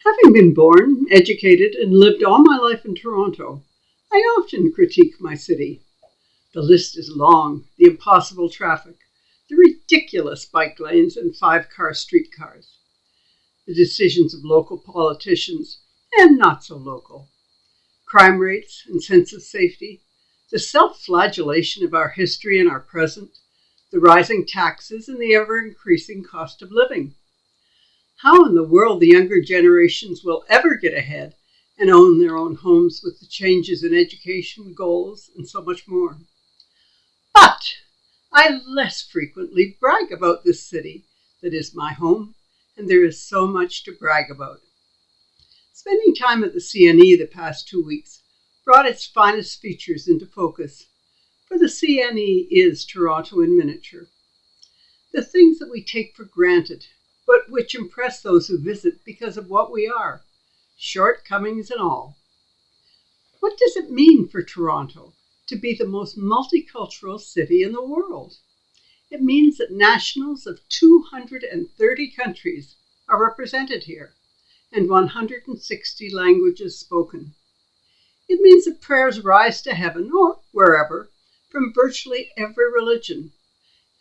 Having been born, educated, and lived all my life in Toronto, I often critique my city. The list is long: the impossible traffic, the ridiculous bike lanes and five-car streetcars, the decisions of local politicians and not so local, crime rates and sense of safety, the self-flagellation of our history and our present, the rising taxes and the ever-increasing cost of living. How in the world the younger generations will ever get ahead and own their own homes with the changes in education, goals, and so much more. But I less frequently brag about this city that is my home, and there is so much to brag about. Spending time at the CNE the past 2 weeks brought its finest features into focus, for the CNE is Toronto in miniature. The things that we take for granted, but which impress those who visit because of what we are, shortcomings and all. What does it mean for Toronto to be the most multicultural city in the world? It means that nationals of 230 countries are represented here, and 160 languages spoken. It means that prayers rise to heaven, or wherever, from virtually every religion,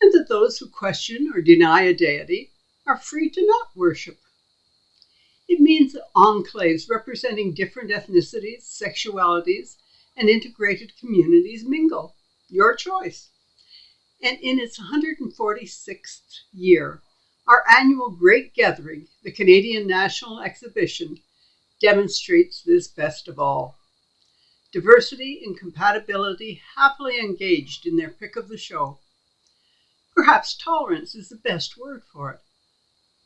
and that those who question or deny a deity are free to not worship. It means that enclaves representing different ethnicities, sexualities, and integrated communities mingle. Your choice. And in its 146th year, our annual Great Gathering, the Canadian National Exhibition, demonstrates this best of all. Diversity and compatibility happily engaged in their pick of the show. Perhaps tolerance is the best word for it.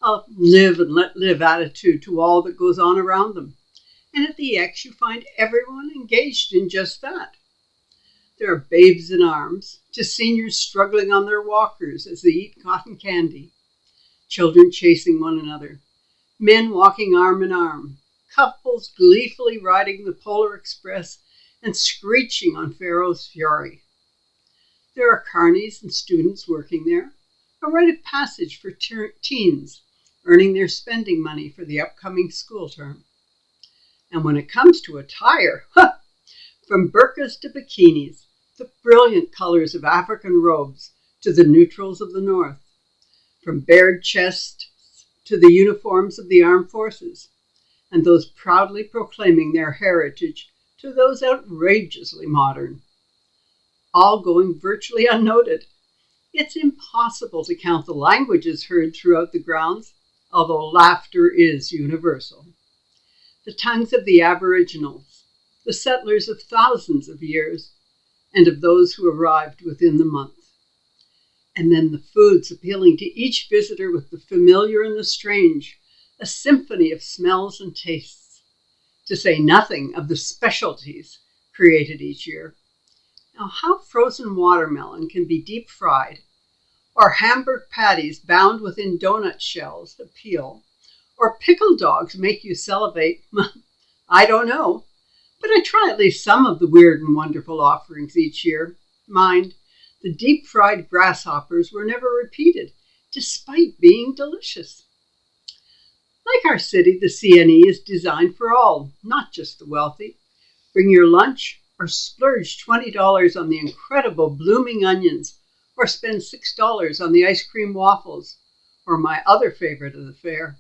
A live and let live attitude to all that goes on around them. And at the X, you find everyone engaged in just that. There are babes in arms, to seniors struggling on their walkers as they eat cotton candy, children chasing one another, men walking arm in arm, couples gleefully riding the Polar Express and screeching on Pharaoh's Fury. There are carnies and students working there, a rite of passage for teens, earning their spending money for the upcoming school term. And when it comes to attire, from burqas to bikinis, the brilliant colors of African robes to the neutrals of the North, from bared chests to the uniforms of the armed forces, and those proudly proclaiming their heritage to those outrageously modern, all going virtually unnoted. It's impossible to count the languages heard throughout the grounds, although laughter is universal. The tongues of the Aboriginals, the settlers of thousands of years, and of those who arrived within the month. And then the foods appealing to each visitor with the familiar and the strange, a symphony of smells and tastes, to say nothing of the specialties created each year. Now, how frozen watermelon can be deep fried, or Hamburg patties bound within donut shells that peel, or pickled dogs make you salivate, I don't know. But I try at least some of the weird and wonderful offerings each year. Mind, the deep-fried grasshoppers were never repeated, despite being delicious. Like our city, the CNE is designed for all, not just the wealthy. Bring your lunch or splurge $20 on the incredible blooming onions, or spend $6 on the ice cream waffles, or my other favorite of the fair,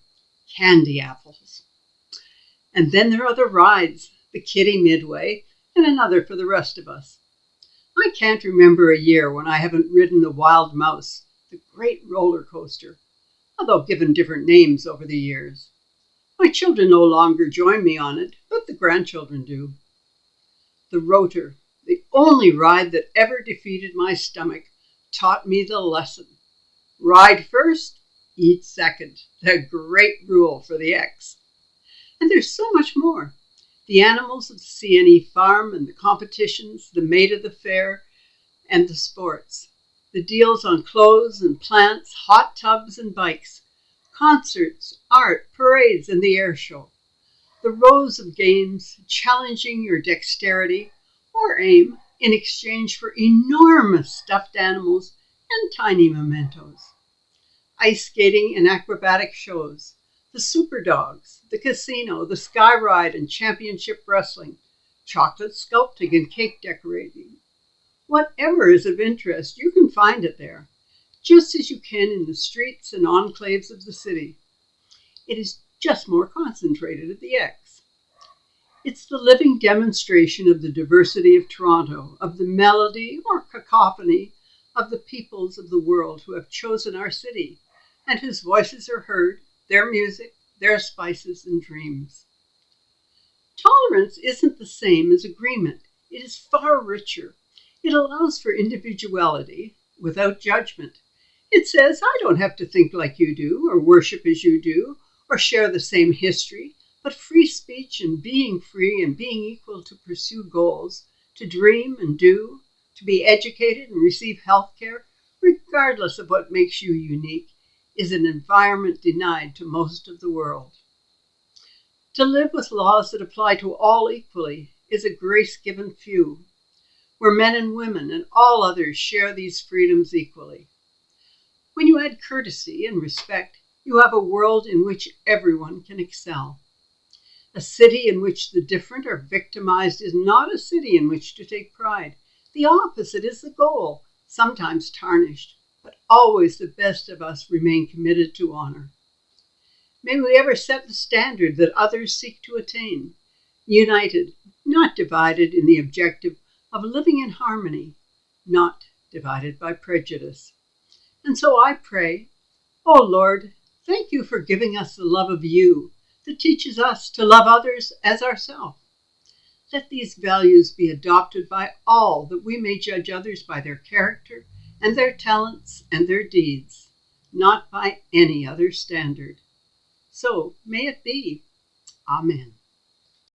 candy apples. And then there are the rides, the kiddie midway, and another for the rest of us. I can't remember a year when I haven't ridden the Wild Mouse, the great roller coaster, although given different names over the years. My children no longer join me on it, but the grandchildren do. The Rotor, the only ride that ever defeated my stomach, taught me the lesson. Ride first, eat second. The great rule for the X. And there's so much more. The animals of the CNE farm and the competitions, the maid of the fair, and the sports. The deals on clothes and plants, hot tubs and bikes, concerts, art, parades, and the air show. The rows of games challenging your dexterity or aim in exchange for enormous stuffed animals and tiny mementos. Ice skating and acrobatic shows, The super dogs, the casino, the sky ride and championship wrestling, chocolate sculpting and cake decorating. Whatever is of interest, you can find it there, just as you can in the streets and enclaves of the city. It is just more concentrated at the X. It's the living demonstration of the diversity of Toronto, of the melody or cacophony of the peoples of the world who have chosen our city and whose voices are heard, their music, their spices and dreams. Tolerance isn't the same as agreement. It is far richer. It allows for individuality without judgment. It says, I don't have to think like you do, or worship as you do, or share the same history, but free speech and being free and being equal to pursue goals, to dream and do, to be educated and receive health care, regardless of what makes you unique, is an environment denied to most of the world. To live with laws that apply to all equally is a grace given few, where men and women and all others share these freedoms equally. When you add courtesy and respect, you have a world in which everyone can excel. A city in which the different are victimized is not a city in which to take pride. The opposite is the goal, sometimes tarnished, but always the best of us remain committed to honor. May we ever set the standard that others seek to attain, united, not divided in the objective of living in harmony, not divided by prejudice. And so I pray, oh Lord, thank you for giving us the love of you that teaches us to love others as ourselves. Let these values be adopted by all, that we may judge others by their character and their talents and their deeds, not by any other standard. So may it be. Amen.